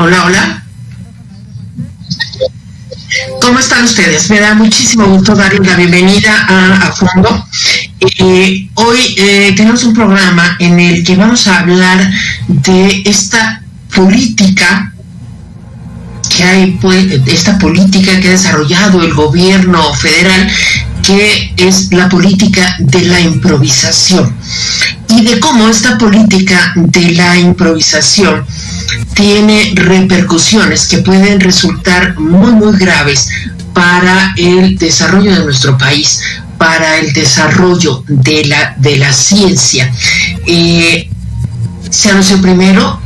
Hola, hola. ¿Cómo están ustedes? Me da muchísimo gusto darles la bienvenida a Fondo. Hoy tenemos un programa en el que vamos a hablar de esta política que hay, esta política que ha desarrollado el gobierno federal, que es la política de la improvisación, y de cómo esta política de la improvisación tiene repercusiones que pueden resultar muy, muy graves para el desarrollo de nuestro país, para el desarrollo de la ciencia. Se anunció primero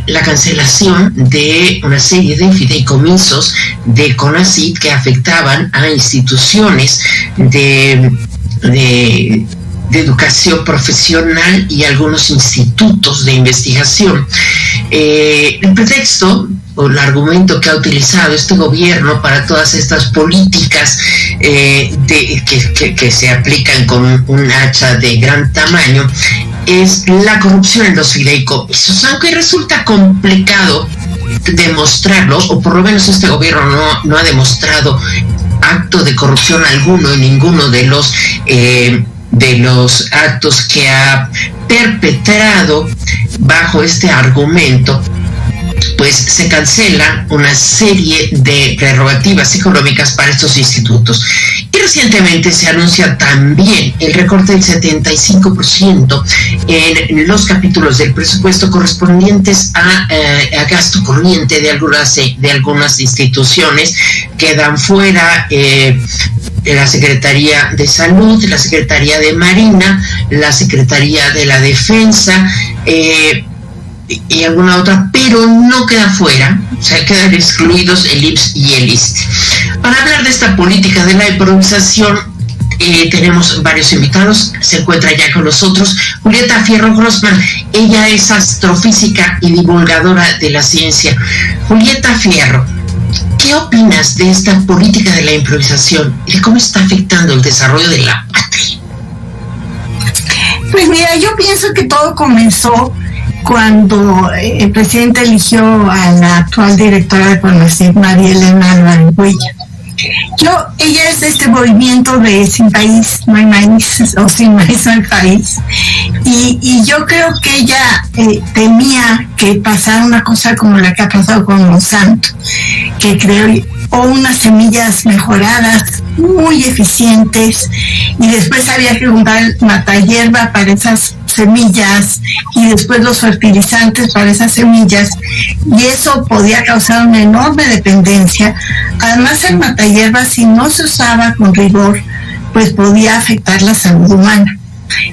la cancelación de una serie de fideicomisos de CONACYT que afectaban a instituciones de educación profesional y algunos institutos de investigación. El pretexto o el argumento que ha utilizado este gobierno para todas estas políticas que se aplican con un hacha de gran tamaño es la corrupción en los fideicomisos, aunque resulta complicado demostrarlo, o por lo menos este gobierno no ha demostrado acto de corrupción alguno en ninguno de los actos que ha perpetrado bajo este argumento. Pues se cancela una serie de prerrogativas económicas para estos institutos. Y recientemente se anuncia también el recorte del 75% en los capítulos del presupuesto correspondientes a gasto corriente de algunas instituciones. Quedan fuera la Secretaría de Salud, la Secretaría de Marina, la Secretaría de la Defensa, y alguna otra, pero no queda fuera, o sea, quedan excluidos el IMSS y el ISSSTE. Para hablar de esta política de la improvisación, tenemos varios invitados. Se encuentra ya con nosotros Julieta Fierro Grossman. Ella es astrofísica y divulgadora de la ciencia. Julieta Fierro, ¿qué opinas de esta política de la improvisación y de cómo está afectando el desarrollo de la patria? Pues mira, yo pienso que todo comenzó cuando el presidente eligió a la actual directora de CONACYT, María Elena Álvarez Huella. Ella es de este movimiento de sin país no hay maíz, o sin maíz no hay país, y yo creo que ella temía que pasara una cosa como la que ha pasado con Monsanto, que creó unas semillas mejoradas muy eficientes, y después había que comprar matahierba para esas semillas y después los fertilizantes para esas semillas, y eso podía causar una enorme dependencia. Además, el matahierba, si no se usaba con rigor, pues podía afectar la salud humana.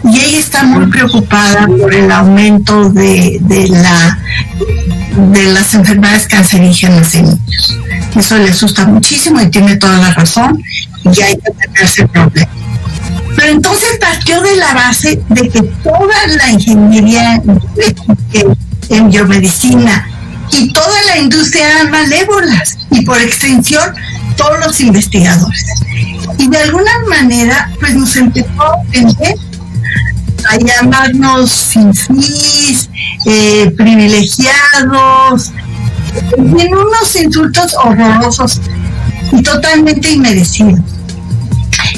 Y ella está muy preocupada por el aumento de las enfermedades cancerígenas en niños. Eso le asusta muchísimo y tiene toda la razón, y hay que tener ese problema. Pero entonces partió de la base de que toda la ingeniería en biomedicina y toda la industria eran malévolas, y por extensión todos los investigadores. Y de alguna manera pues nos empezó a ofender, a llamarnos fifís, privilegiados, en unos insultos horrorosos y totalmente inmerecidos.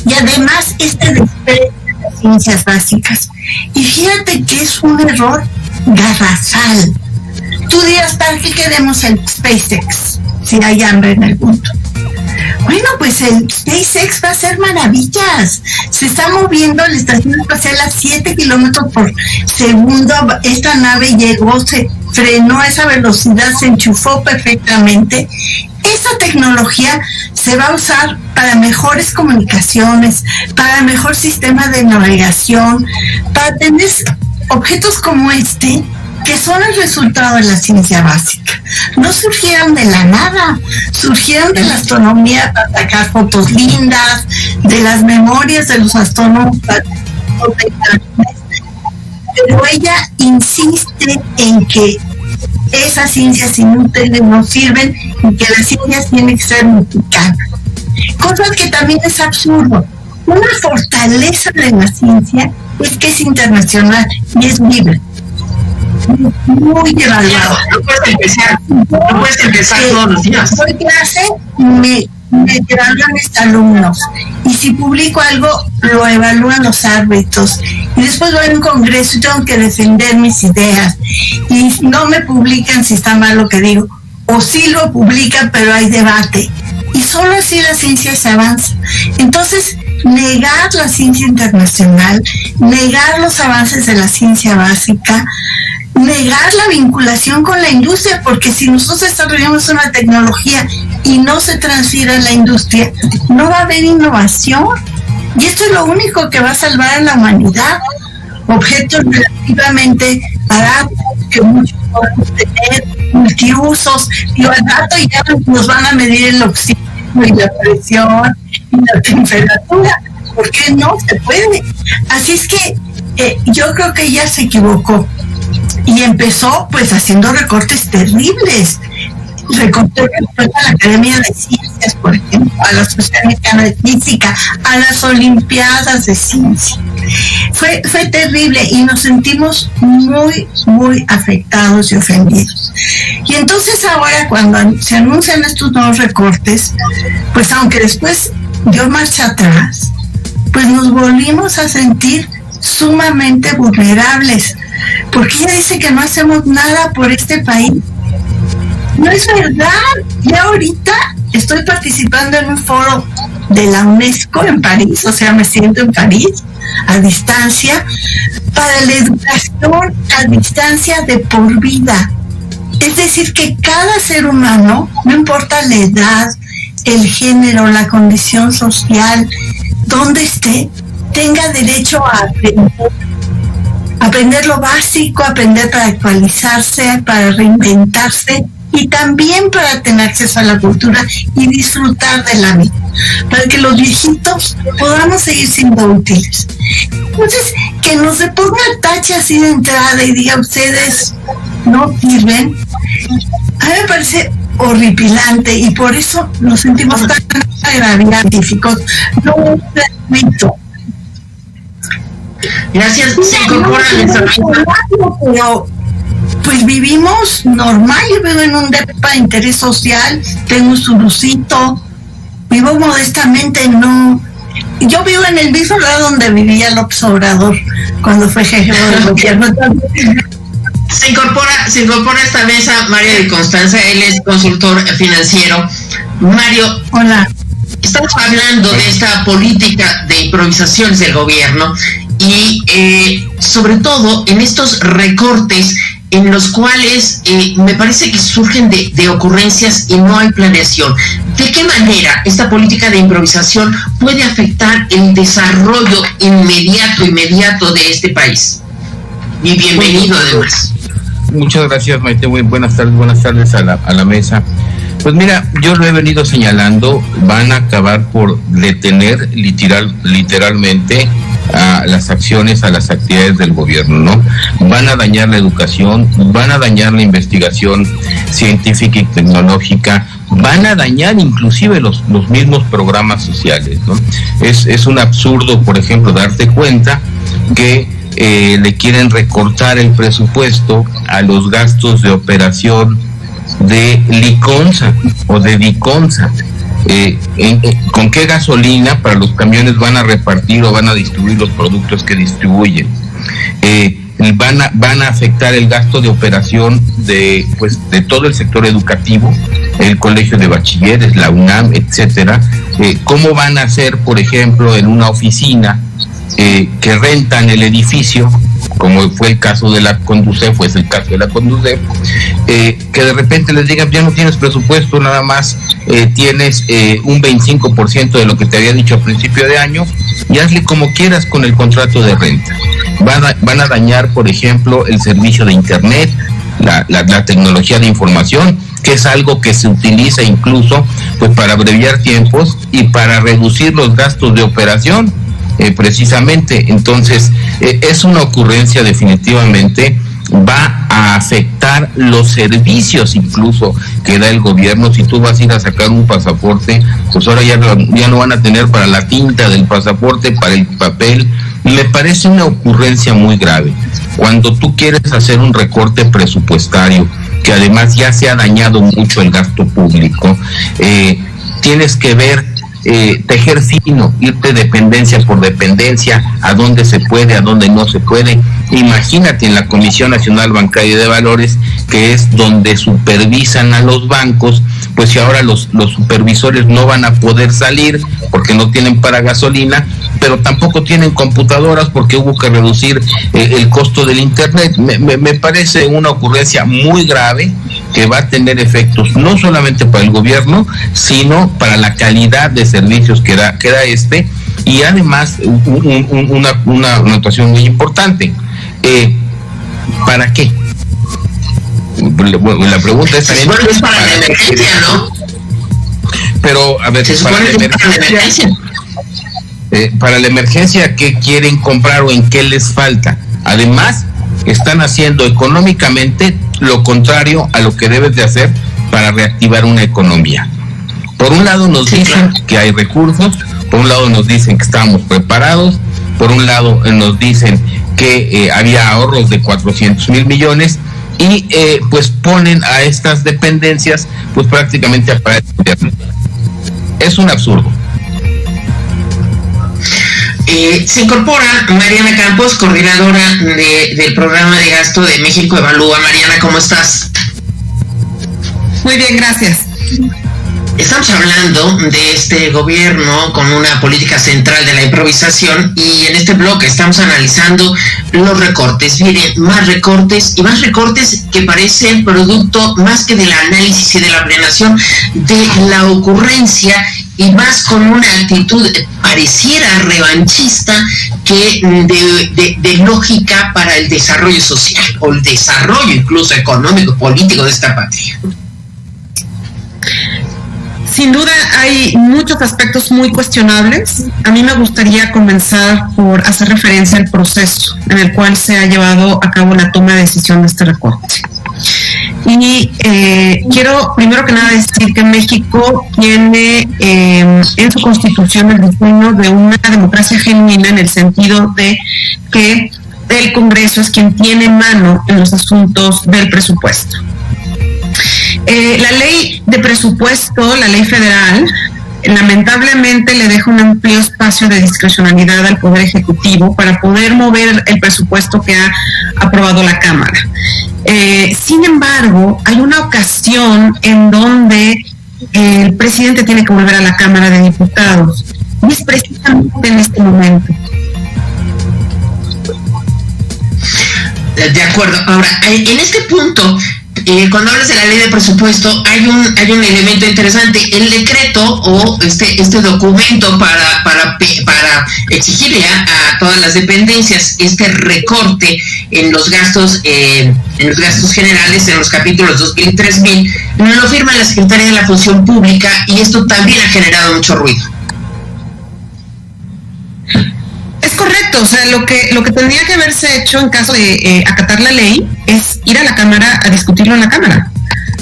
Y además este desprecio de las ciencias básicas. Y fíjate que es un error garrafal. Tú dirás, ¿para qué queremos el SpaceX si hay hambre en el mundo? Bueno, pues el SpaceX va a hacer maravillas. Se está moviendo la estación espacial a 7 kilómetros por segundo. Esta nave llegó, se frenó a esa velocidad, se enchufó perfectamente. Esa tecnología se va a usar para mejores comunicaciones, para mejor sistema de navegación, para tener objetos como este, que son el resultado de la ciencia básica. No surgieron de la nada, surgieron de la astronomía para sacar fotos lindas, de las memorias de los astrónomos. Pero ella insiste en que esas ciencias inútiles no sirven y que las ciencias tienen que ser multiplicadas. Cosa que también es absurdo. Una fortaleza de la ciencia es que es internacional y es libre. muy evaluado. No puedes empezar todos los días. Doy clase, me evalúan mis alumnos, y si publico algo lo evalúan los árbitros, y después voy a un congreso y tengo que defender mis ideas, y no me publican si está mal lo que digo, o sí lo publican pero hay debate, y solo así la ciencia se avanza. Entonces, negar la ciencia internacional, negar los avances de la ciencia básica, negar la vinculación con la industria, porque si nosotros desarrollamos una tecnología y no se transfiere a la industria, no va a haber innovación, y esto es lo único que va a salvar a la humanidad. Objetos relativamente baratos que muchos podemos tener, multiusos, y al rato ya nos van a medir el oxígeno y la presión y la temperatura, porque no se puede. Así es que yo creo que ella se equivocó y empezó pues haciendo recortes terribles. Recortó a la Academia de Ciencias, por ejemplo, a la Sociedad Mexicana de Física, a las Olimpiadas de Ciencia. Fue terrible y nos sentimos muy, muy afectados y ofendidos. Y entonces ahora, cuando se anuncian estos nuevos recortes, pues aunque después dio marcha atrás, pues nos volvimos a sentir sumamente vulnerables, porque ella dice que no hacemos nada por este país. No es verdad. Ya ahorita estoy participando en un foro de la UNESCO en París, o sea, me siento en París a distancia, para la educación a distancia de por vida. Es decir, que cada ser humano, no importa la edad, el género, la condición social, donde esté, tenga derecho a aprender lo básico, aprender para actualizarse, para reinventarse, y también para tener acceso a la cultura y disfrutar de la vida, para que los viejitos podamos seguir siendo útiles. Entonces, que nos se ponga tache así de entrada y diga ustedes no sirven, a mí me parece horripilante, y por eso nos sentimos tan agraviados científicos. No un permito. Gracias, se incorpora pero pues vivimos normal. Yo vivo en un depa de interés social, tengo un sulucito, vivo modestamente, no. Yo vivo en el mismo lugar donde vivía López Obrador cuando fue jefe del gobierno. Se incorpora a esta mesa Mario de Constanza, él es consultor financiero. Mario, hola. Estamos hablando de esta política de improvisaciones del gobierno y sobre todo en estos recortes en los cuales me parece que surgen de ocurrencias y no hay planeación. ¿De qué manera esta política de improvisación puede afectar el desarrollo inmediato de este país? Y bienvenido además. Muchas gracias, Maite. Muy buenas tardes a la mesa. Pues mira, yo lo he venido señalando, van a acabar por detener literalmente a las acciones, a las actividades del gobierno, ¿no? Van a dañar la educación, van a dañar la investigación científica y tecnológica, van a dañar inclusive los mismos programas sociales, ¿no? Es un absurdo, por ejemplo, darte cuenta que le quieren recortar el presupuesto a los gastos de operación de Liconza o de Diconza. ¿Con qué gasolina para los camiones van a repartir o van a distribuir los productos que distribuyen? Van a afectar el gasto de operación de todo el sector educativo, el colegio de bachilleres, la UNAM, etcétera. ¿Cómo van a hacer, por ejemplo, en una oficina que rentan el edificio, como fue el caso de la Conducef, que de repente les digan, ya no tienes presupuesto, nada más tienes un 25% de lo que te había dicho a principio de año, y hazle como quieras con el contrato de renta? Van a dañar, por ejemplo, el servicio de internet, la tecnología de información, que es algo que se utiliza incluso pues para abreviar tiempos y para reducir los gastos de operación. Precisamente, entonces es una ocurrencia definitivamente, va a afectar los servicios incluso que da el gobierno. Si tú vas a ir a sacar un pasaporte, pues ahora ya no van a tener para la tinta del pasaporte, para el papel. Me parece una ocurrencia muy grave. cuando tú quieres hacer un recorte presupuestario, que además ya se ha dañado mucho el gasto público, tienes que ver, tejer fino, irte dependencia por dependencia, a dónde se puede, a dónde no se puede. Imagínate en la Comisión Nacional Bancaria de Valores, que es donde supervisan a los bancos, pues si ahora los supervisores no van a poder salir porque no tienen para gasolina, pero tampoco tienen computadoras porque hubo que reducir el costo del internet. Me parece una ocurrencia muy grave que va a tener efectos no solamente para el gobierno, sino para la calidad de servicios que da y además una anotación muy importante. ¿Para qué? La pregunta es bueno, es para la emergencia, ¿no? Pero, a ver, para la emergencia, ¿qué quieren comprar o en qué les falta? Además, están haciendo económicamente lo contrario a lo que debes de hacer para reactivar una economía. Por un lado nos dicen que hay recursos, por un lado nos dicen que estamos preparados, por un lado nos dicen que había ahorros de 400,000 millones y pues ponen a estas dependencias pues prácticamente a pagar el gobierno. Es un absurdo. Se incorpora Mariana Campos, coordinadora del programa de gasto de México Evalúa. Mariana, ¿cómo estás? Muy bien, gracias. Estamos hablando de este gobierno con una política central de la improvisación y en este bloque estamos analizando los recortes. Miren, más recortes y más recortes que parecen producto más que del análisis y de la planeación de la ocurrencia y más con una actitud pareciera revanchista que de lógica para el desarrollo social o el desarrollo incluso económico, político de esta patria. Sin duda hay muchos aspectos muy cuestionables. A mí me gustaría comenzar por hacer referencia al proceso en el cual se ha llevado a cabo la toma de decisión de este recorte. Y quiero primero que nada decir que México tiene en su constitución el diseño de una democracia genuina en el sentido de que el Congreso es quien tiene mano en los asuntos del presupuesto. La ley de presupuesto, la ley federal, lamentablemente le deja un amplio espacio de discrecionalidad al Poder Ejecutivo para poder mover el presupuesto que ha aprobado la Cámara. Sin embargo, hay una ocasión en donde el presidente tiene que volver a la Cámara de Diputados, y es precisamente en este momento. De acuerdo. Ahora, en este punto, cuando hablas de la ley de presupuesto, hay un elemento interesante. El decreto o este documento para exigirle a todas las dependencias este recorte en los gastos generales, en los capítulos 2,000 y 3,000, lo firma la Secretaría de la Función Pública y esto también ha generado mucho ruido. Es correcto, o sea, lo que tendría que haberse hecho en caso de acatar la ley es ir a la Cámara a discutirlo en la Cámara.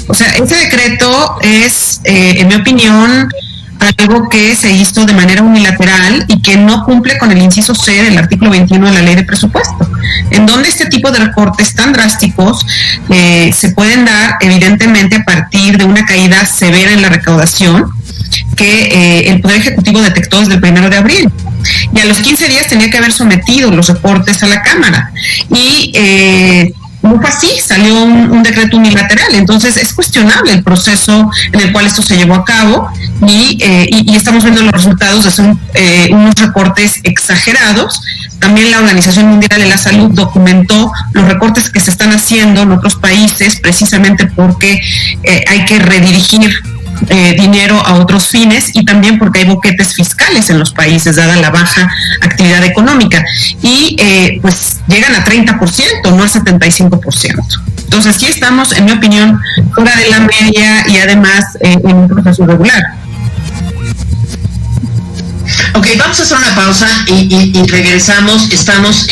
O sea, ese decreto es, en mi opinión, algo que se hizo de manera unilateral y que no cumple con el inciso C del artículo 21 de la ley de presupuesto, en donde este tipo de recortes tan drásticos se pueden dar evidentemente a partir de una caída severa en la recaudación que el Poder Ejecutivo detectó desde el 1 de abril. Y a los 15 días tenía que haber sometido los reportes a la Cámara. Y no fue así, salió un decreto unilateral. Entonces es cuestionable el proceso en el cual esto se llevó a cabo y estamos viendo los resultados de son unos recortes exagerados. También la Organización Mundial de la Salud documentó los recortes que se están haciendo en otros países precisamente porque hay que redirigir dinero a otros fines y también porque hay boquetes fiscales en los países dada la baja actividad económica y pues llegan a 30%, no a 75%. Entonces sí estamos, en mi opinión, fuera de la media y además en un proceso irregular. Ok, vamos a hacer una pausa y regresamos. Estamos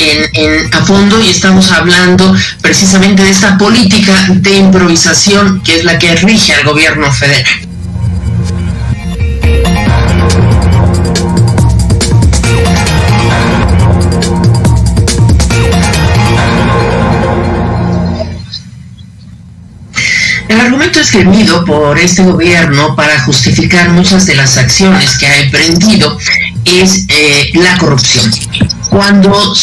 a fondo y estamos hablando precisamente de esta política de improvisación que es la que rige al gobierno federal. argumento esgrimido por este gobierno para justificar muchas de las acciones que ha emprendido es la corrupción. Cuando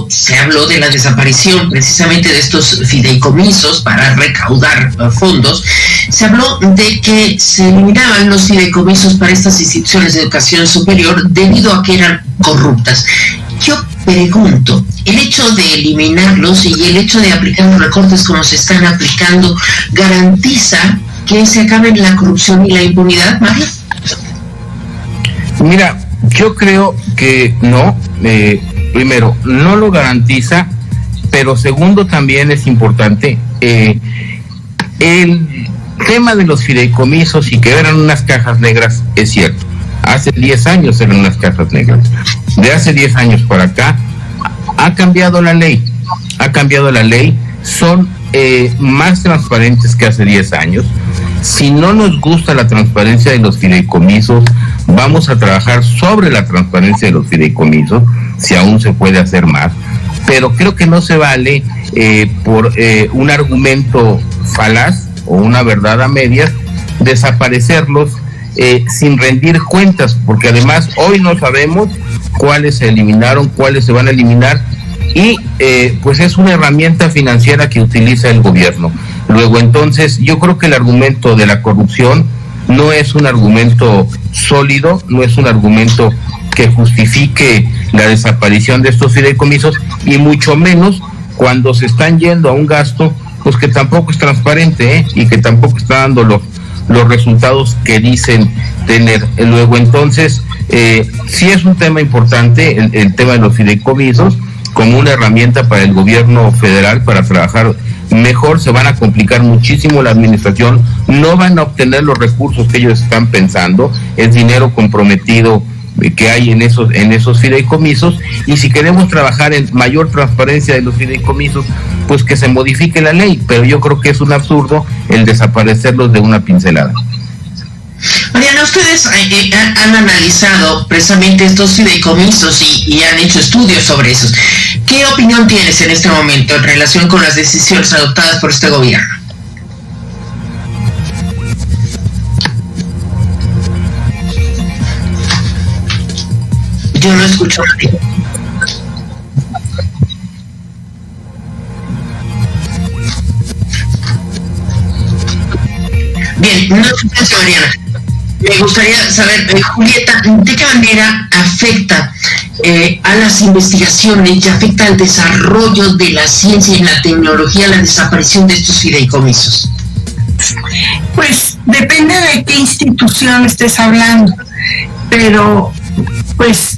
se habló de la desaparición precisamente de estos fideicomisos para recaudar fondos, se habló de que se eliminaban los fideicomisos para estas instituciones de educación superior debido a que eran corruptas. Yo pregunto, ¿el hecho de eliminarlos y el hecho de aplicar los recortes como se están aplicando garantiza que se acabe la corrupción y la impunidad, Mario? Mira, yo creo que no. Primero, no lo garantiza, pero segundo, también es importante el tema de los fideicomisos y que eran unas cajas negras, es cierto. Hace 10 años eran unas cajas negras. De hace 10 años para acá ha cambiado la ley. Son más transparentes que hace 10 años. Si no nos gusta la transparencia de los fideicomisos, vamos a trabajar sobre la transparencia de los fideicomisos, si aún se puede hacer más. Pero creo que no se vale por un argumento falaz o una verdad a medias, desaparecerlos sin rendir cuentas, porque además hoy no sabemos cuáles se eliminaron, cuáles se van a eliminar, y pues es una herramienta financiera que utiliza el gobierno. Luego, entonces, yo creo que el argumento de la corrupción no es un argumento sólido, no es un argumento que justifique la desaparición de estos fideicomisos, y mucho menos cuando se están yendo a un gasto pues que tampoco es transparente, y que tampoco está dando los resultados que dicen tener. Luego, entonces, sí es un tema importante el tema de los fideicomisos como una herramienta para el gobierno federal para trabajar mejor. Se van a complicar muchísimo la administración, no van a obtener los recursos que ellos están pensando, es dinero comprometido que hay en esos fideicomisos, y si queremos trabajar en mayor transparencia de los fideicomisos, pues que se modifique la ley, pero yo creo que es un absurdo el desaparecerlos de una pincelada. Mariana, ustedes han analizado precisamente estos fideicomisos y han hecho estudios sobre esos. ¿Qué opinión tienes en este momento en relación con las decisiones adoptadas por este gobierno? Yo no escucho a nadie. Bien, no escucho a Mariana. Me gustaría saber, Julieta, ¿de qué manera afecta a las investigaciones y afecta al desarrollo de la ciencia y la tecnología la desaparición de estos fideicomisos? Pues depende de qué institución estés hablando, pero pues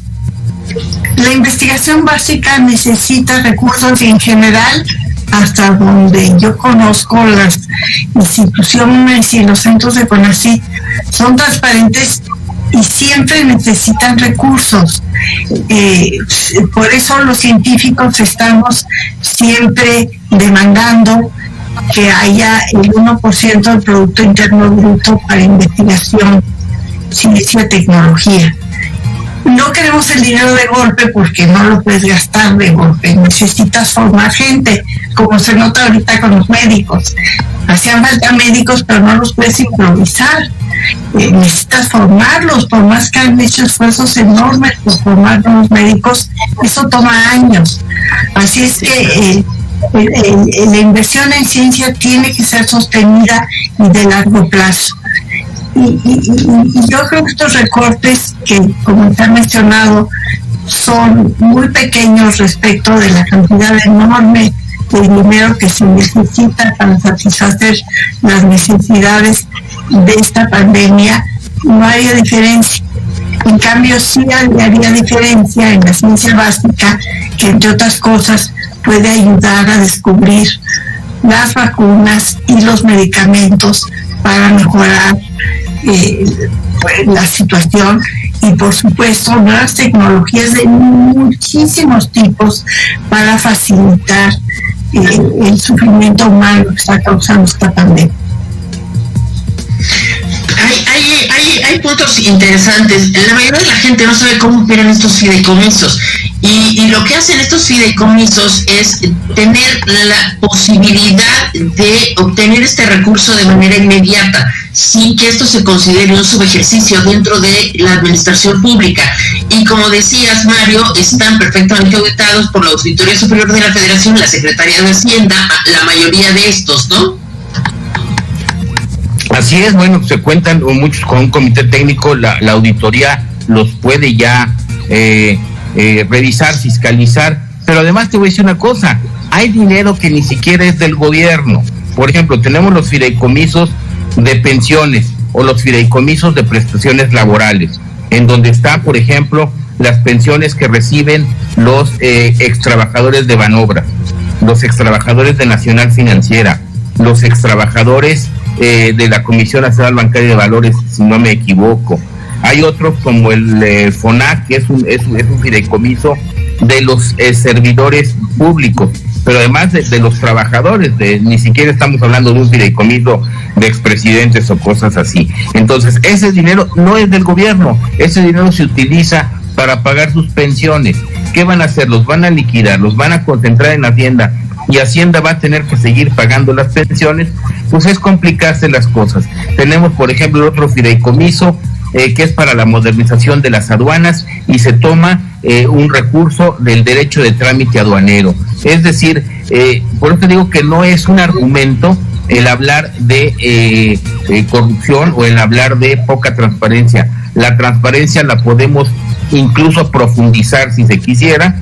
la investigación básica necesita recursos, y en general, hasta donde yo conozco, las instituciones y los centros de CONACYT son transparentes y siempre necesitan recursos. Por eso los científicos estamos siempre demandando que haya el 1% del Producto Interno Bruto para investigación, ciencia y tecnología. No queremos el dinero de golpe porque no lo puedes gastar de golpe. Necesitas formar gente, como se nota ahorita con los médicos. Hacían falta médicos, pero no los puedes improvisar. Necesitas formarlos, por más que han hecho esfuerzos enormes por formar nuevos médicos, eso toma años. Así es que la inversión en ciencia tiene que ser sostenida y de largo plazo. Y yo creo que estos recortes, que como se ha mencionado, son muy pequeños respecto de la cantidad enorme de dinero que se necesita para satisfacer las necesidades de esta pandemia, no haría diferencia. En cambio, sí haría diferencia en la ciencia básica, que entre otras cosas puede ayudar a descubrir las vacunas y los medicamentos para mejorar la situación, y por supuesto nuevas tecnologías de muchísimos tipos para facilitar el sufrimiento humano que está causando esta pandemia. Hay puntos interesantes. La mayoría de la gente no sabe cómo operan estos fideicomisos Y lo que hacen estos fideicomisos es tener la posibilidad de obtener este recurso de manera inmediata, sin que esto se considere un subejercicio dentro de la administración pública. Y como decías, Mario, están perfectamente auditados por la Auditoría Superior de la Federación, la Secretaría de Hacienda, la mayoría de estos, ¿no? Así es, bueno, se cuentan muchos con un comité técnico, la auditoría los puede ya revisar, fiscalizar, pero además te voy a decir una cosa, hay dinero que ni siquiera es del gobierno. Por ejemplo, tenemos los fideicomisos de pensiones o los fideicomisos de prestaciones laborales, en donde está, por ejemplo, las pensiones que reciben los extrabajadores de Banobras, los extrabajadores de Nacional Financiera, los extrabajadores de la Comisión Nacional Bancaria de Valores, si no me equivoco. Hay otros como el FONAC, que es un fideicomiso de los servidores públicos, pero además de los trabajadores, ni siquiera estamos hablando de un fideicomiso de expresidentes o cosas así. Entonces, ese dinero no es del gobierno, ese dinero se utiliza para pagar sus pensiones. ¿Qué van a hacer? Los van a liquidar, los van a concentrar en Hacienda, y Hacienda va a tener que seguir pagando las pensiones. Pues es complicarse las cosas. Tenemos, por ejemplo, el otro fideicomiso que es para la modernización de las aduanas, y se toma un recurso del derecho de trámite aduanero. Es decir, por eso digo que no es un argumento el hablar de corrupción o el hablar de poca transparencia. La transparencia la podemos incluso profundizar si se quisiera,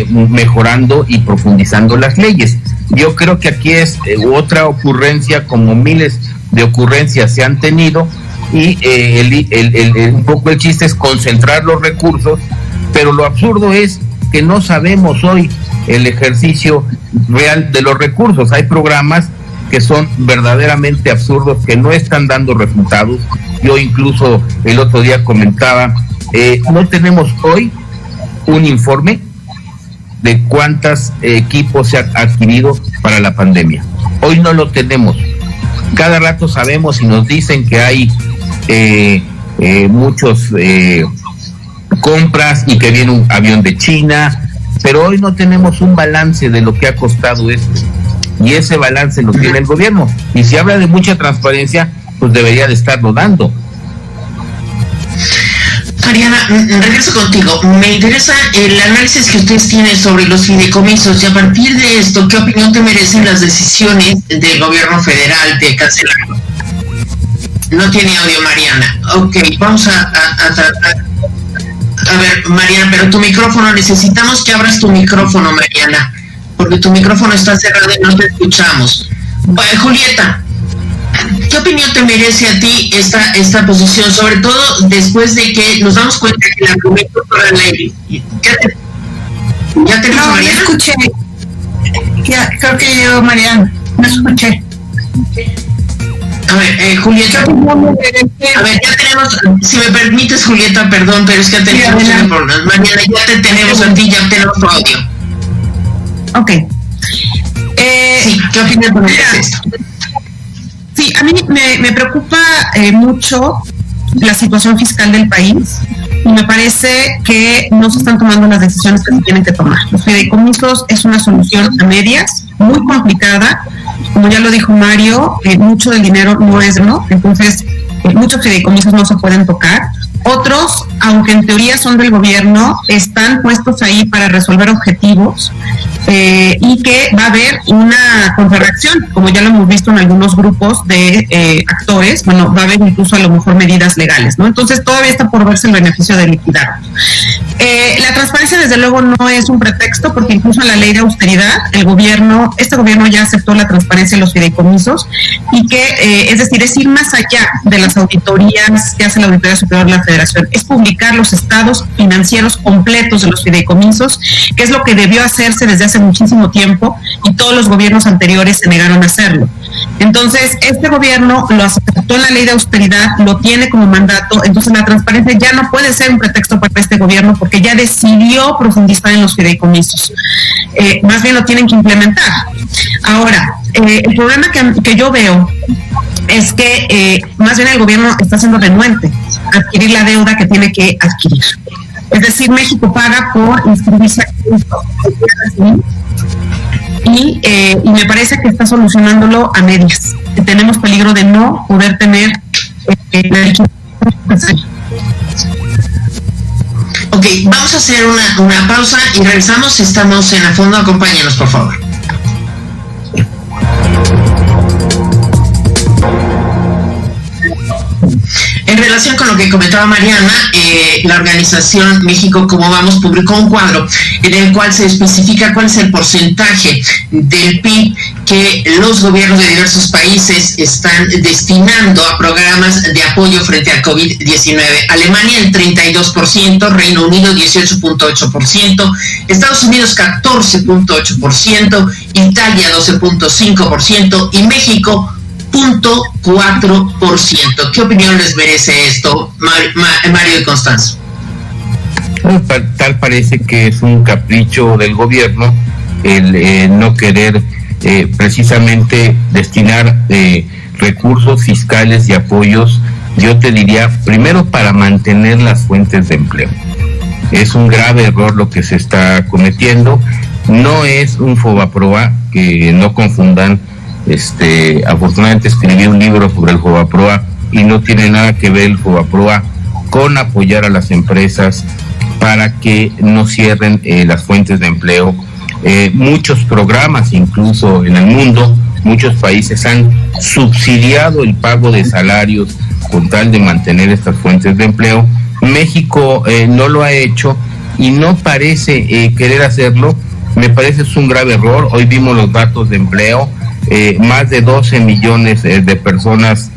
mejorando y profundizando las leyes. Yo creo que aquí es otra ocurrencia, como miles de ocurrencias se han tenido, y un poco el chiste es concentrar los recursos, pero lo absurdo es que no sabemos hoy el ejercicio real de los recursos. Hay programas que son verdaderamente absurdos, que no están dando resultados. Yo incluso el otro día comentaba, no tenemos hoy un informe de cuántos equipos se han adquirido para la pandemia. Hoy no lo tenemos. Cada rato sabemos y nos dicen que hay muchos compras y que viene un avión de China, pero hoy no tenemos un balance de lo que ha costado esto, y ese balance lo tiene el gobierno, y si habla de mucha transparencia, pues debería de estarlo dando. Mariana, regreso contigo. Me interesa el análisis que ustedes tienen sobre los fideicomisos, y a partir de esto, ¿qué opinión te merecen las decisiones del gobierno federal de cancelarlo? No tiene audio, Mariana. Ok, vamos a tratar. A ver, Mariana, pero tu micrófono, necesitamos que abras tu micrófono, Mariana, porque tu micrófono está cerrado y no te escuchamos. Julieta, ¿qué opinión te merece a ti esta posición, sobre todo después de que nos damos cuenta que el argumento para la ley... ¿Ya tenemos, no, Mariana? No escuché. Ya, creo que yo, Mariana, no escuché. A ver, Julieta, a ver, ya tenemos, si me permites, Julieta, perdón, pero es que tenemos muchos problemas. Mariana, ya te tenemos a ti, ya tenemos tu audio. Ok. Sí, ¿qué opinión te merece esto? Sí, a mí me preocupa mucho la situación fiscal del país, y me parece que no se están tomando las decisiones que se tienen que tomar. Los fideicomisos es una solución a medias, muy complicada. Como ya lo dijo Mario, mucho del dinero no es no, entonces muchos fideicomisos no se pueden tocar. Otros, aunque en teoría son del gobierno, están puestos ahí para resolver objetivos, y que va a haber una contrarreacción, como ya lo hemos visto en algunos grupos de actores. Bueno, va a haber incluso a lo mejor medidas legales, ¿no? Entonces todavía está por verse el beneficio de liquidar. La transparencia, desde luego, no es un pretexto, porque incluso en la ley de austeridad, este gobierno ya aceptó la transparencia en los fideicomisos, y que, es decir, es ir más allá de las auditorías que hace la Auditoría Superior de la Federación, es publicar los estados financieros completos de los fideicomisos, que es lo que debió hacerse desde hace muchísimo tiempo, y todos los gobiernos anteriores se negaron a hacerlo. Entonces, este gobierno lo aceptó en la ley de austeridad, lo tiene como mandato. Entonces la transparencia ya no puede ser un pretexto para este gobierno, porque ya decidió profundizar en los fideicomisos. Más bien lo tienen que implementar. Ahora, el problema que yo veo es que más bien el gobierno está siendo renuente a adquirir la deuda que tiene que adquirir. Es decir, México paga por inscribirse y me parece que está solucionándolo a medias. Tenemos peligro de no poder tener Ok, vamos a hacer una pausa y regresamos. Estamos en A Fondo. Acompáñenos, por favor. En relación con lo que comentaba Mariana, la organización México Cómo Vamos publicó un cuadro en el cual se especifica cuál es el porcentaje del PIB que los gobiernos de diversos países están destinando a programas de apoyo frente al COVID-19. Alemania el 32%, Reino Unido 18.8%, Estados Unidos 14.8%, Italia 12.5% y México 0.4%. ¿Qué opinión les merece esto, Mario y Constanzo? Tal parece que es un capricho del gobierno el no querer precisamente destinar recursos fiscales y apoyos, yo te diría, primero para mantener las fuentes de empleo. Es un grave error lo que se está cometiendo. No es un Fobaproa, que no confundan. Afortunadamente escribí un libro sobre el Fobaproa y no tiene nada que ver el Fobaproa con apoyar a las empresas para que no cierren las fuentes de empleo. Muchos programas, incluso en el mundo, muchos países han subsidiado el pago de salarios con tal de mantener estas fuentes de empleo. México no lo ha hecho y no parece querer hacerlo. Me parece es un grave error. Hoy vimos los datos de empleo. Más de 12 millones de personas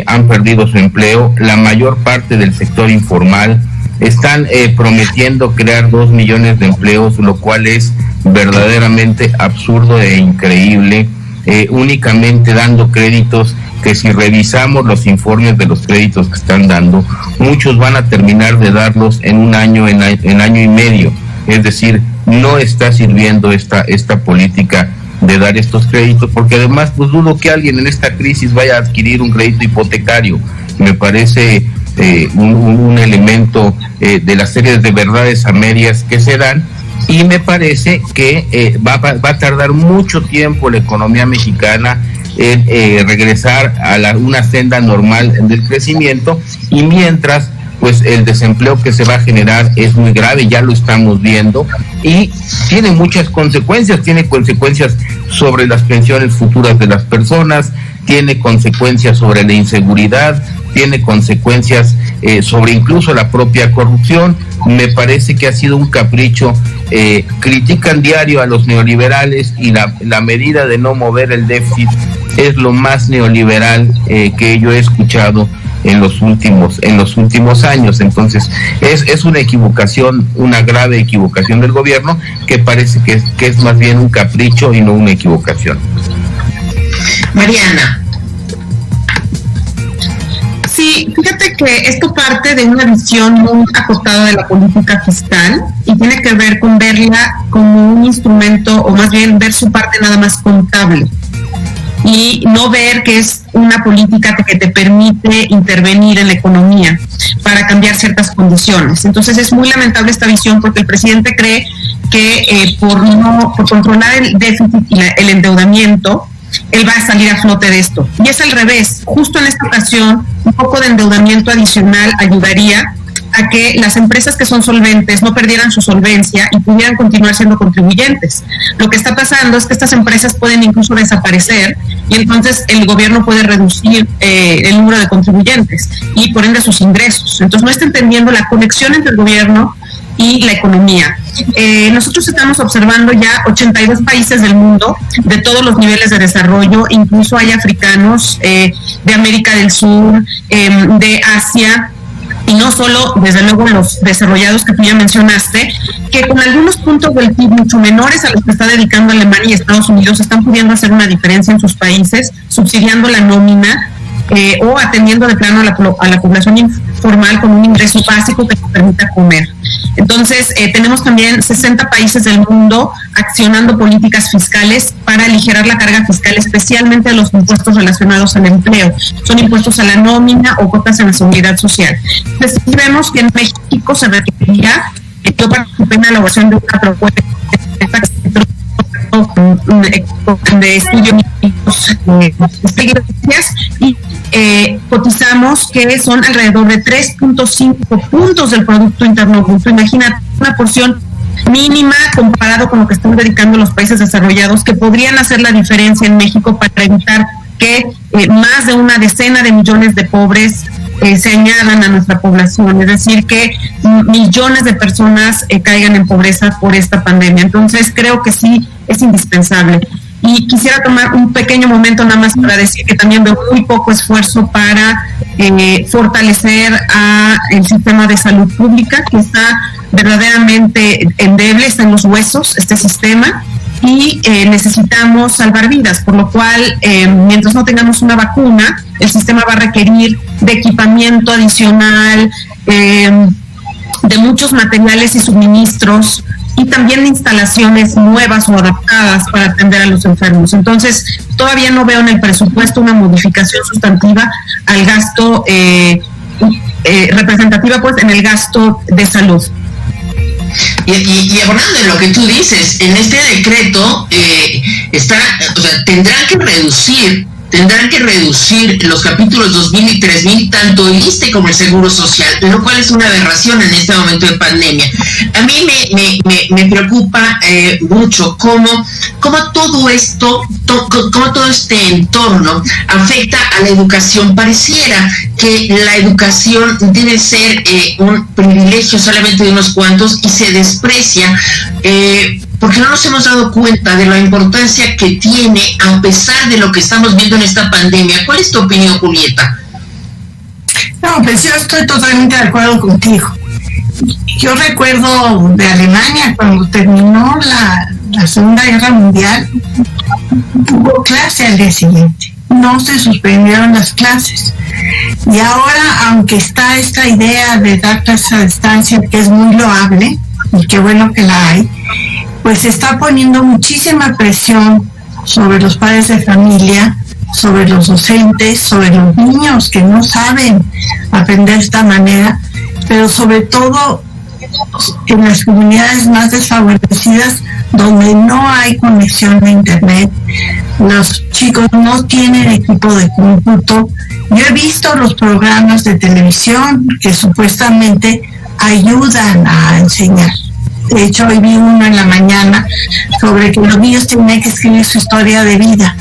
han perdido su empleo, la mayor parte del sector informal. Están prometiendo crear 2 millones de empleos, lo cual es verdaderamente absurdo e increíble, únicamente dando créditos que, si revisamos los informes de los créditos que están dando, muchos van a terminar de darlos en un año, en año y medio. Es decir, no está sirviendo esta política de dar estos créditos, porque además pues dudo que alguien en esta crisis vaya a adquirir un crédito hipotecario. Me parece un elemento de las series de verdades a medias que se dan, y me parece que va a tardar mucho tiempo la economía mexicana en regresar a una senda normal del crecimiento, y mientras pues el desempleo que se va a generar es muy grave, ya lo estamos viendo, y tiene muchas consecuencias. Tiene consecuencias sobre las pensiones futuras de las personas, tiene consecuencias sobre la inseguridad, tiene consecuencias sobre incluso la propia corrupción. Me parece que ha sido un capricho. Critican diario a los neoliberales, y la medida de no mover el déficit es lo más neoliberal que yo he escuchado en los últimos años. Entonces es una equivocación, una grave equivocación del gobierno, que parece que es más bien un capricho y no una equivocación. Mariana. Sí, fíjate que esto parte de una visión muy acotada de la política fiscal y tiene que ver con verla como un instrumento, o más bien ver su parte nada más contable, y no ver que es una política que te permite intervenir en la economía para cambiar ciertas condiciones. Entonces es muy lamentable esta visión, porque el presidente cree que por controlar el déficit y el endeudamiento, él va a salir a flote de esto. Y es al revés. Justo en esta ocasión, un poco de endeudamiento adicional ayudaría a que las empresas que son solventes no perdieran su solvencia y pudieran continuar siendo contribuyentes. Lo que está pasando es que estas empresas pueden incluso desaparecer, y entonces el gobierno puede reducir el número de contribuyentes y por ende sus ingresos. Entonces no está entendiendo la conexión entre el gobierno y la economía. Nosotros estamos observando ya 82 países del mundo, de todos los niveles de desarrollo, incluso hay africanos, de América del Sur, de Asia, y no solo, desde luego, los desarrollados que tú ya mencionaste, que con algunos puntos del PIB mucho menores a los que está dedicando Alemania y Estados Unidos están pudiendo hacer una diferencia en sus países, subsidiando la nómina o atendiendo de plano a la población formal con un ingreso básico que nos permita comer. Entonces, tenemos también 60 países del mundo accionando políticas fiscales para aligerar la carga fiscal, especialmente de los impuestos relacionados al empleo. Son impuestos a la nómina o cuotas en la seguridad social. Entonces, vemos que en México se requeriría, yo participé en la elaboración de una propuesta de estudios y cotizamos que son alrededor de 3.5 puntos del Producto Interno Bruto. Imagínate una porción mínima comparado con lo que están dedicando los países desarrollados, que podrían hacer la diferencia en México para evitar que más de una decena de millones de pobres se añadan a nuestra población, es decir, que millones de personas caigan en pobreza por esta pandemia. Entonces creo que sí es indispensable. Y quisiera tomar un pequeño momento nada más para decir que también veo muy poco esfuerzo para fortalecer a el sistema de salud pública, que está verdaderamente endeble, está en los huesos este sistema, y necesitamos salvar vidas, por lo cual mientras no tengamos una vacuna, el sistema va a requerir de equipamiento adicional, de muchos materiales y suministros, y también de instalaciones nuevas o adaptadas para atender a los enfermos. Entonces, todavía no veo en el presupuesto una modificación sustantiva al gasto representativa, pues, en el gasto de salud. Y abonando en lo que tú dices, en este decreto tendrán que reducir los capítulos 2000 y 3000, tanto el ISSSTE como el Seguro Social, lo cual es una aberración en este momento de pandemia. A mí me preocupa mucho cómo todo esto, cómo todo este entorno afecta a la educación. Pareciera que la educación debe ser un privilegio solamente de unos cuantos y se desprecia porque no nos hemos dado cuenta de la importancia que tiene a pesar de lo que estamos viendo en esta pandemia. ¿Cuál es tu opinión, Julieta? No, pues yo estoy totalmente de acuerdo contigo. Yo recuerdo de Alemania, cuando terminó la Segunda Guerra Mundial, hubo clase al día siguiente. No se suspendieron las clases. Y ahora, aunque está esta idea de dar clases a distancia, que es muy loable, y qué bueno que la hay, pues se está poniendo muchísima presión sobre los padres de familia, sobre los docentes, sobre los niños que no saben aprender de esta manera, pero sobre todo en las comunidades más desfavorecidas, donde no hay conexión de internet, los chicos no tienen equipo de cómputo. Yo he visto los programas de televisión que supuestamente ayudan a enseñar. De hecho, hoy vi uno en la mañana sobre que los niños tenían que escribir su historia de vida,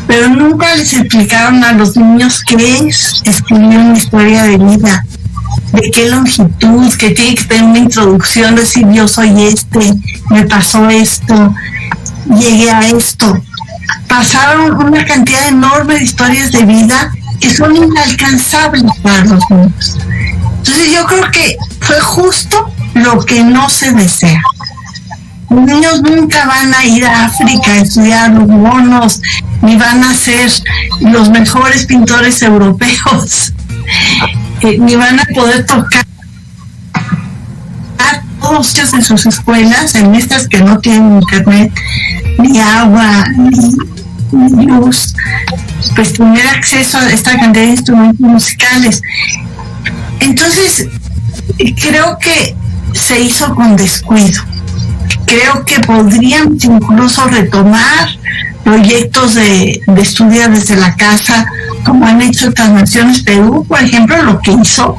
pero nunca les explicaron a los niños qué es escribir una historia de vida, de qué longitud, que tiene que tener una introducción, decir yo soy me pasó esto, llegué a esto. Pasaron una cantidad enorme de historias de vida que son inalcanzables para los niños. Entonces yo creo que fue justo lo que no se desea. Los niños nunca van a ir a África a estudiar los monos, ni van a ser los mejores pintores europeos, ni van a poder tocar a todos en sus escuelas, en estas que no tienen internet, ni agua, ni luz, pues tener acceso a esta cantidad de instrumentos musicales. Entonces, creo que se hizo con descuido. Creo que podrían incluso retomar proyectos de estudio desde la casa, como han hecho otras naciones. Perú, por ejemplo, lo que hizo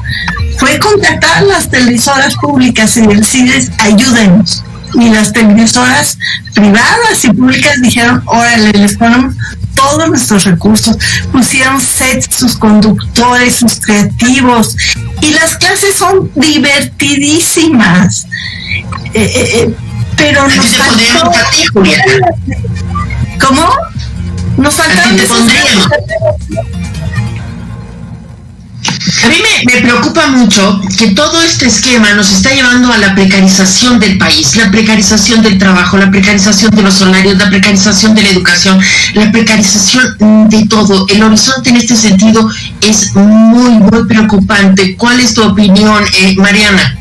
fue contactar a las televisoras públicas y decirles, ayúdenos. Y las televisoras privadas y públicas dijeron, órale, les ponemos todos nuestros recursos, pusieron sets, sus conductores, sus creativos, y las clases son divertidísimas. Pero nos faltó... ¿Cómo? Nos faltaron... A mí me preocupa mucho que todo este esquema nos está llevando a la precarización del país, la precarización del trabajo, la precarización de los salarios, la precarización de la educación, la precarización de todo. El horizonte en este sentido es muy, muy preocupante. ¿Cuál es tu opinión, Mariana?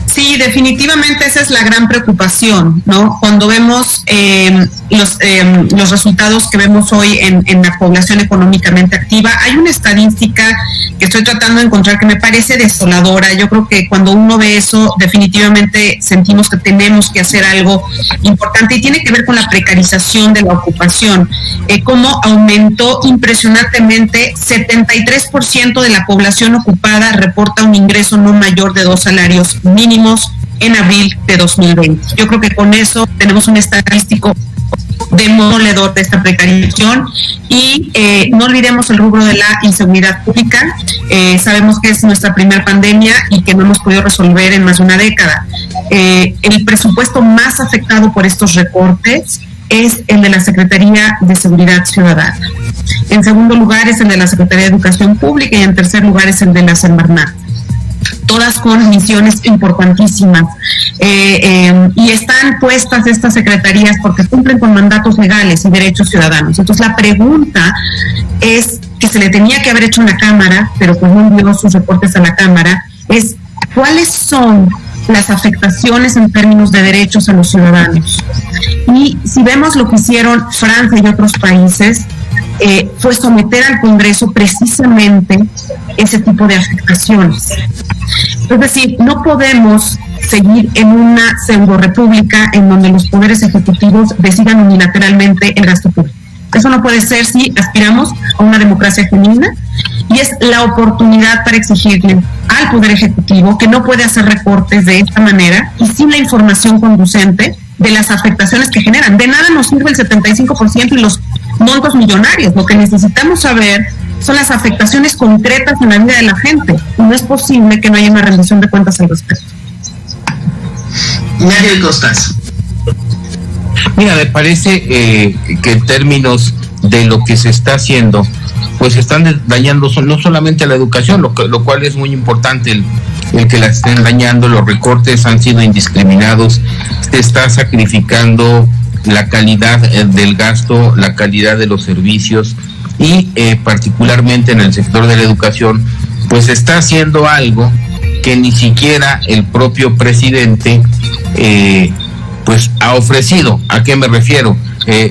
Sí, definitivamente esa es la gran preocupación, ¿no? Cuando vemos los resultados que vemos hoy en la población económicamente activa, hay una estadística que estoy tratando de encontrar que me parece desoladora. Yo creo que cuando uno ve eso, definitivamente sentimos que tenemos que hacer algo importante, y tiene que ver con la precarización de la ocupación. Cómo aumentó impresionantemente, 73% de la población ocupada reporta un ingreso no mayor de 2 salarios mínimos en abril de 2020. Yo creo que con eso tenemos un estadístico demoledor de esta precarización, y no olvidemos el rubro de la inseguridad pública. Sabemos que es nuestra primera pandemia y que no hemos podido resolver en más de una década. El presupuesto más afectado por estos recortes es el de la Secretaría de Seguridad Ciudadana. En segundo lugar es el de la Secretaría de Educación Pública, y en tercer lugar es el de la Semarnat. Todas con misiones importantísimas, y están puestas estas secretarías porque cumplen con mandatos legales y derechos ciudadanos. Entonces la pregunta es, que se le tenía que haber hecho en la Cámara, pero pues no envió sus reportes a la Cámara, es cuáles son las afectaciones en términos de derechos a los ciudadanos. Y si vemos lo que hicieron Francia y otros países, fue someter al Congreso precisamente ese tipo de afectaciones. Es decir, no podemos seguir en una pseudo-república en donde los poderes ejecutivos decidan unilateralmente el gasto público. Eso no puede ser si aspiramos a una democracia genuina, y es la oportunidad para exigirle al Poder Ejecutivo que no puede hacer recortes de esta manera y sin la información conducente de las afectaciones que generan. De nada nos sirve el 75% y los montos millonarios. Lo que necesitamos saber son las afectaciones concretas en la vida de la gente. No es posible que no haya una rendición de cuentas al respecto. Mario Costas. Mira, me parece que en términos de lo que se está haciendo, pues están dañando no solamente a la educación, lo cual es muy importante, el que la estén dañando. Los recortes han sido indiscriminados, se está sacrificando la calidad del gasto, la calidad de los servicios, y particularmente en el sector de la educación, pues está haciendo algo que ni siquiera el propio presidente pues ha ofrecido. ¿A qué me refiero?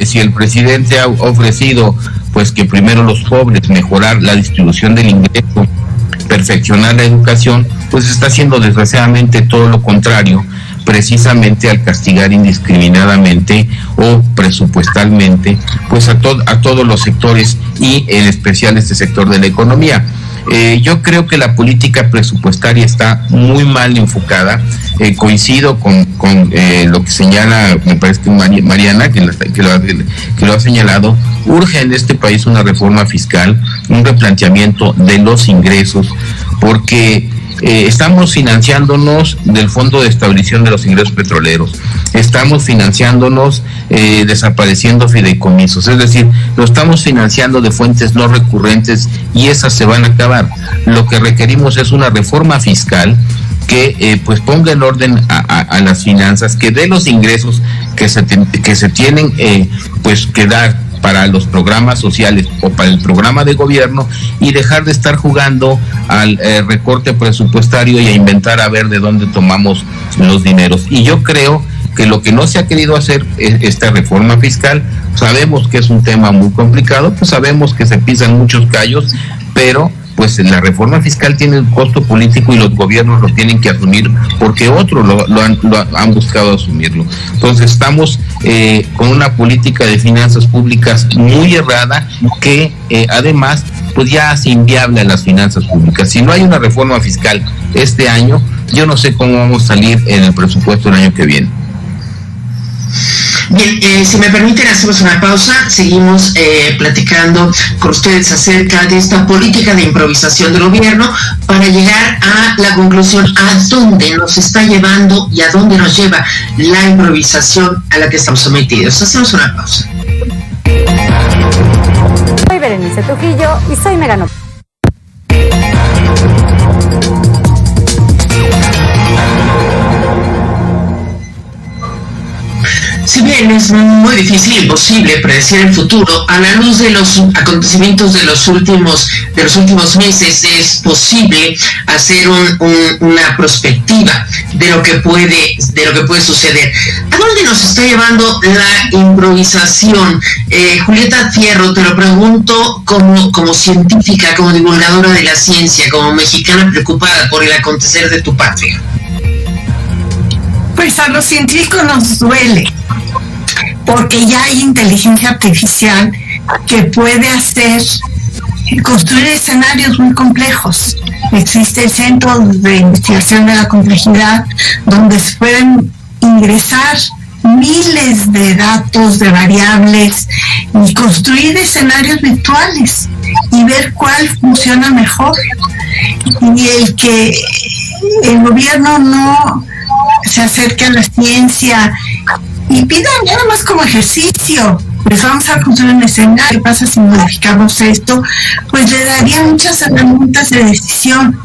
Si el presidente ha ofrecido pues que primero los pobres, mejorar la distribución del ingreso, perfeccionar la educación, pues está haciendo desgraciadamente todo lo contrario, precisamente al castigar indiscriminadamente o presupuestalmente pues a todos los sectores, y en especial este sector de la economía. Yo creo que la política presupuestaria está muy mal enfocada. Coincido con lo que señala, me parece que Mariana, que lo ha señalado. Urge en este país una reforma fiscal, un replanteamiento de los ingresos, porque estamos financiándonos del Fondo de Estabilización de los Ingresos Petroleros, estamos financiándonos desapareciendo fideicomisos, es decir, lo estamos financiando de fuentes no recurrentes, y esas se van a acabar. Lo que requerimos es una reforma fiscal que pues ponga en orden a las finanzas, que dé los ingresos que se tienen pues que dar para los programas sociales o para el programa de gobierno, y dejar de estar jugando al recorte presupuestario y a inventar a ver de dónde tomamos los dineros. Y yo creo que lo que no se ha querido hacer es esta reforma fiscal. Sabemos que es un tema muy complicado, pues sabemos que se pisan muchos callos, pero pues la reforma fiscal tiene un costo político y los gobiernos lo tienen que asumir porque otros lo han buscado asumirlo. Entonces estamos con una política de finanzas públicas muy errada que además pues ya hace inviable a las finanzas públicas. Si no hay una reforma fiscal este año, yo no sé cómo vamos a salir en el presupuesto el año que viene. Bien, si me permiten, hacemos una pausa, seguimos platicando con ustedes acerca de esta política de improvisación del gobierno para llegar a la conclusión a dónde nos está llevando y a dónde nos lleva la improvisación a la que estamos sometidos. Hacemos una pausa. Soy Berenice Trujillo y soy Megano. Si bien es muy difícil e imposible predecir el futuro, a la luz de los acontecimientos de los últimos meses es posible hacer una perspectiva de lo que puede suceder. ¿A dónde nos está llevando la improvisación? Julieta Fierro, te lo pregunto como científica, como divulgadora de la ciencia, como mexicana preocupada por el acontecer de tu patria. Pues a los científicos nos duele, porque ya hay inteligencia artificial que puede construir escenarios muy complejos. Existe el Centro de Investigación de la Complejidad, donde se pueden ingresar miles de datos, de variables, y construir escenarios virtuales y ver cuál funciona mejor. Y el que el gobierno no se acerque a la ciencia y pida nada más como ejercicio, pues vamos a construir un escenario, ¿qué pasa si modificamos esto? Pues le daría muchas herramientas de decisión.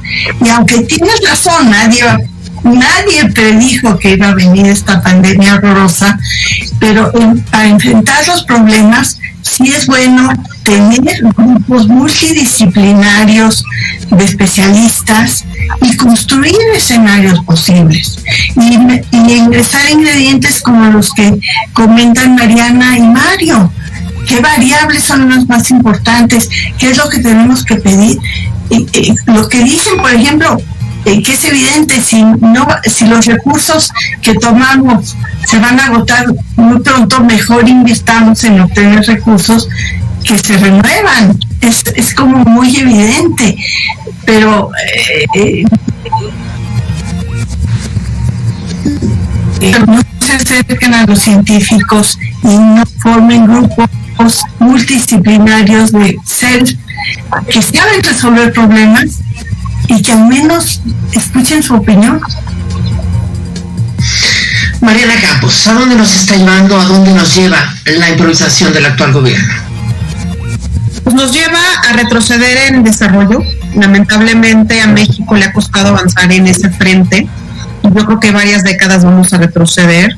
Y aunque tienes razón, nadie predijo que iba a venir esta pandemia horrorosa, pero para enfrentar los problemas sí es bueno tener grupos multidisciplinarios de especialistas y construir escenarios posibles y ingresar ingredientes como los que comentan Mariana y Mario. ¿Qué variables son las más importantes? ¿Qué es lo que tenemos que pedir? Lo que dicen, por ejemplo, que es evidente, si los recursos que tomamos se van a agotar muy pronto, mejor invirtamos en obtener recursos que se renuevan. Es como muy evidente, pero no se acerquen a los científicos y no formen grupos multidisciplinarios de seres que saben resolver problemas y que al menos escuchen su opinión. Mariana Campos, ¿a dónde nos está llevando, a dónde nos lleva la improvisación del actual gobierno? Pues nos lleva a retroceder en desarrollo. Lamentablemente a México le ha costado avanzar en ese frente y yo creo que varias décadas vamos a retroceder.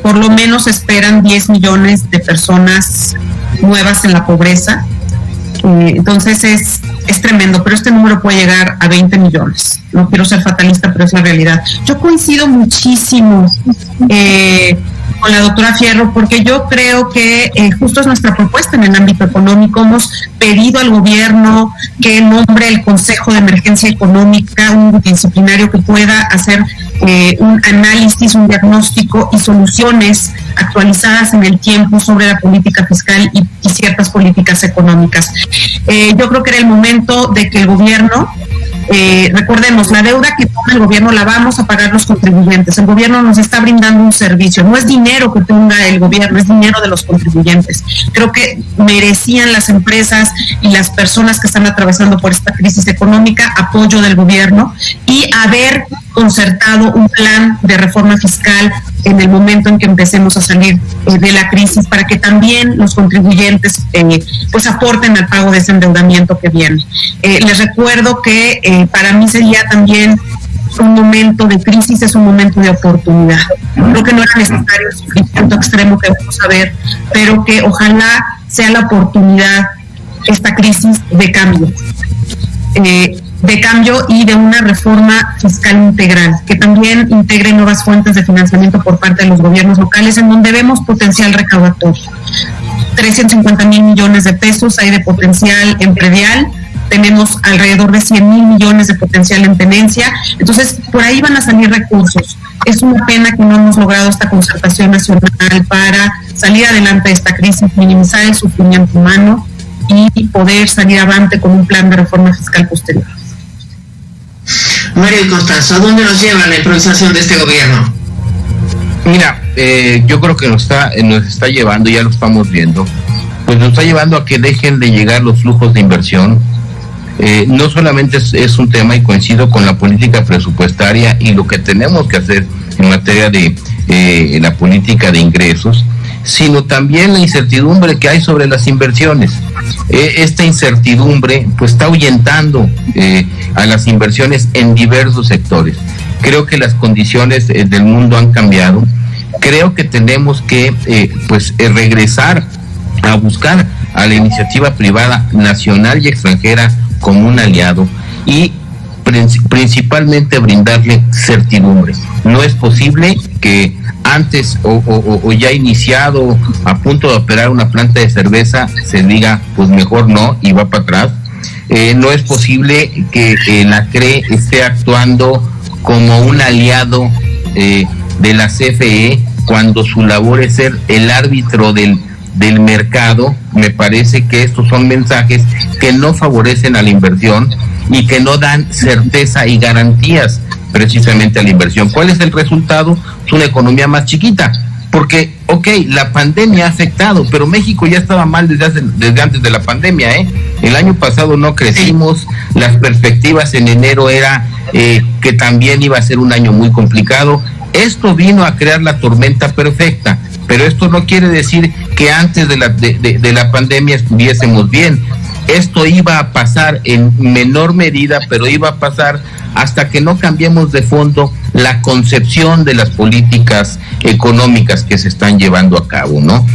Por lo menos esperan 10 millones de personas nuevas en la pobreza. Entonces es tremendo, pero este número puede llegar a 20 millones. No quiero ser fatalista, pero es la realidad. Yo coincido muchísimo con la doctora Fierro, porque yo creo que justo es nuestra propuesta en el ámbito económico. Hemos pedido al gobierno que nombre el Consejo de Emergencia Económica, un multidisciplinario que pueda hacer un análisis, un diagnóstico y soluciones actualizadas en el tiempo sobre la política fiscal y ciertas políticas económicas. Yo creo que era el momento de que el gobierno, recordemos, la deuda que toma el gobierno la vamos a pagar los contribuyentes. El gobierno nos está brindando un servicio, no es dinero que ponga el gobierno, es dinero de los contribuyentes. Creo que merecían las empresas y las personas que están atravesando por esta crisis económica apoyo del gobierno y haber concertado un plan de reforma fiscal en el momento en que empecemos a salir de la crisis, para que también los contribuyentes pues aporten al pago de ese endeudamiento que viene. Les recuerdo que para mí sería también un momento de crisis, es un momento de oportunidad. Creo que no era necesario el sufrimiento extremo que vamos a ver, pero que ojalá sea la oportunidad, esta crisis, de cambio. De cambio y de una reforma fiscal integral, que también integre nuevas fuentes de financiamiento por parte de los gobiernos locales, en donde vemos potencial recaudatorio. 350,000 millones de pesos hay de potencial en predial, tenemos alrededor de 100,000 millones de potencial en tenencia, entonces por ahí van a salir recursos. Es una pena que no hemos logrado esta concertación nacional para salir adelante de esta crisis, minimizar el sufrimiento humano y poder salir adelante con un plan de reforma fiscal posterior. Mario y Constanzo, ¿a dónde nos lleva la improvisación de este gobierno? Mira, yo creo que nos está llevando, ya lo estamos viendo, pues nos está llevando a que dejen de llegar los flujos de inversión. No solamente es un tema, y coincido con la política presupuestaria y lo que tenemos que hacer en materia de la política de ingresos, sino también la incertidumbre que hay sobre las inversiones. Esta incertidumbre pues está ahuyentando a las inversiones en diversos sectores. Creo que las condiciones del mundo han cambiado. Creo que tenemos que regresar a buscar a la iniciativa privada nacional y extranjera como un aliado y principalmente brindarle certidumbre. No es posible que antes o ya iniciado, a punto de operar una planta de cerveza, se diga pues mejor no y va para atrás. No es posible que la CRE esté actuando como un aliado de la CFE cuando su labor es ser el árbitro del mercado. Me parece que estos son mensajes que no favorecen a la inversión y que no dan certeza y garantías precisamente a la inversión. ¿Cuál es el resultado? Es una economía más chiquita, porque, la pandemia ha afectado, pero México ya estaba mal desde antes de la pandemia, El año pasado no crecimos, las perspectivas en enero era que también iba a ser un año muy complicado. Esto vino a crear la tormenta perfecta, pero esto no quiere decir que antes de la pandemia estuviésemos bien. Esto iba a pasar en menor medida, pero iba a pasar hasta que no cambiemos de fondo la concepción de las políticas económicas que se están llevando a cabo, ¿no?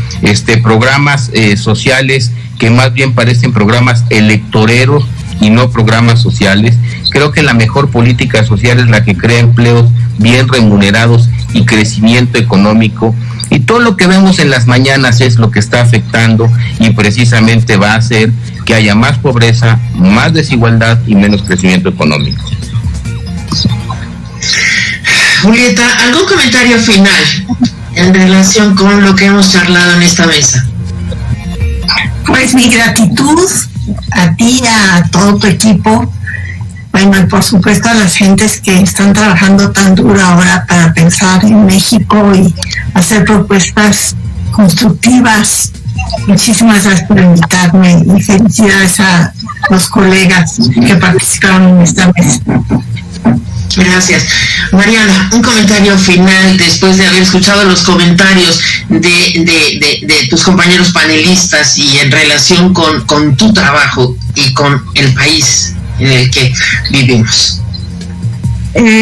Programas sociales que más bien parecen programas electoreros y no programas sociales. Creo que la mejor política social es la que crea empleos bien remunerados y crecimiento económico. Y todo lo que vemos en las mañanas es lo que está afectando y precisamente va a hacer que haya más pobreza, más desigualdad y menos crecimiento económico. Julieta, ¿algún comentario final en relación con lo que hemos charlado en esta mesa? Pues mi gratitud a ti, a todo tu equipo, bueno, y por supuesto a las gentes que están trabajando tan duro ahora para pensar en México y hacer propuestas constructivas. Muchísimas gracias por invitarme y felicidades a los colegas que participaron en esta mesa. Gracias. Mariana, un comentario final después de haber escuchado los comentarios de tus compañeros panelistas y en relación con tu trabajo y con el país en el que vivimos.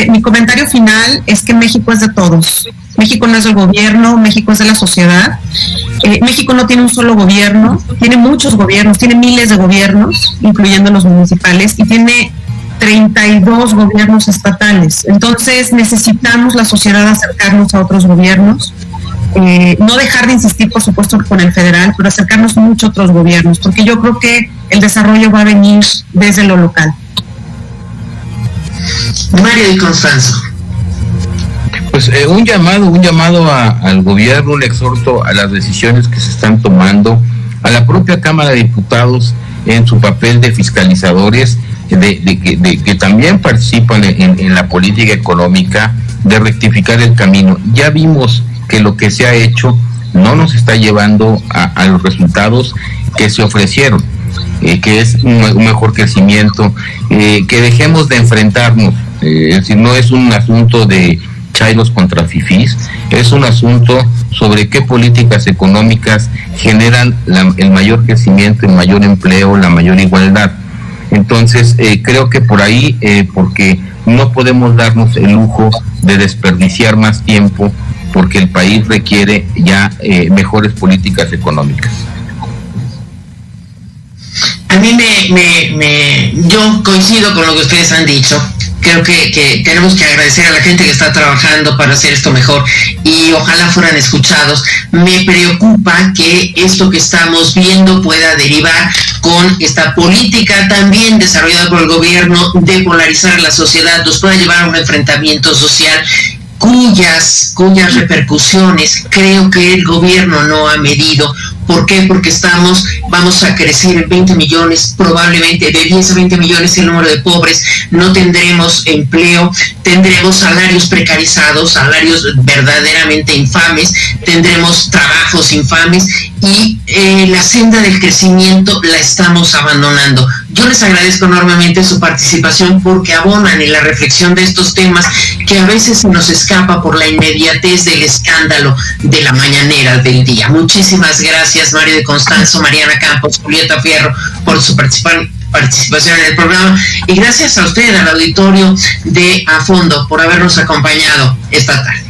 Mi comentario final es que México es de todos. México no es del gobierno, México es de la sociedad. México no tiene un solo gobierno, tiene muchos gobiernos, tiene miles de gobiernos, incluyendo los municipales, y tiene 32 gobiernos estatales. Entonces necesitamos la sociedad acercarnos a otros gobiernos, no dejar de insistir, por supuesto, con el federal, pero acercarnos mucho a otros gobiernos, porque yo creo que el desarrollo va a venir desde lo local. Mario y Constanzo. Pues un llamado al gobierno, un exhorto a las decisiones que se están tomando, a la propia Cámara de Diputados en su papel de fiscalizadores, que también participan en la política económica, de rectificar el camino. Ya vimos que lo que se ha hecho no nos está llevando a los resultados que se ofrecieron, que es un mejor crecimiento, que dejemos de enfrentarnos, es decir, no es un asunto de chairos contra fifís, es un asunto sobre qué políticas económicas generan el mayor crecimiento, el mayor empleo, la mayor igualdad. Entonces, creo que por ahí, porque no podemos darnos el lujo de desperdiciar más tiempo, porque el país requiere ya mejores políticas económicas. A mí yo coincido con lo que ustedes han dicho. Creo que tenemos que agradecer a la gente que está trabajando para hacer esto mejor y ojalá fueran escuchados. Me preocupa que esto que estamos viendo pueda derivar con esta política también desarrollada por el gobierno de polarizar a la sociedad, nos pueda llevar a un enfrentamiento social cuyas repercusiones creo que el gobierno no ha medido. ¿Por qué? Porque vamos a crecer en 20 millones, probablemente de 10 a 20 millones el número de pobres, no tendremos empleo, tendremos salarios precarizados, salarios verdaderamente infames, tendremos trabajos infames y la senda del crecimiento la estamos abandonando. Yo les agradezco enormemente su participación porque abonan en la reflexión de estos temas que a veces se nos escapa por la inmediatez del escándalo de la mañanera del día. Muchísimas gracias, Mario de Constanzo, Mariana Campos, Julieta Fierro, por su participación en el programa, y gracias a usted, al auditorio de A Fondo, por habernos acompañado esta tarde.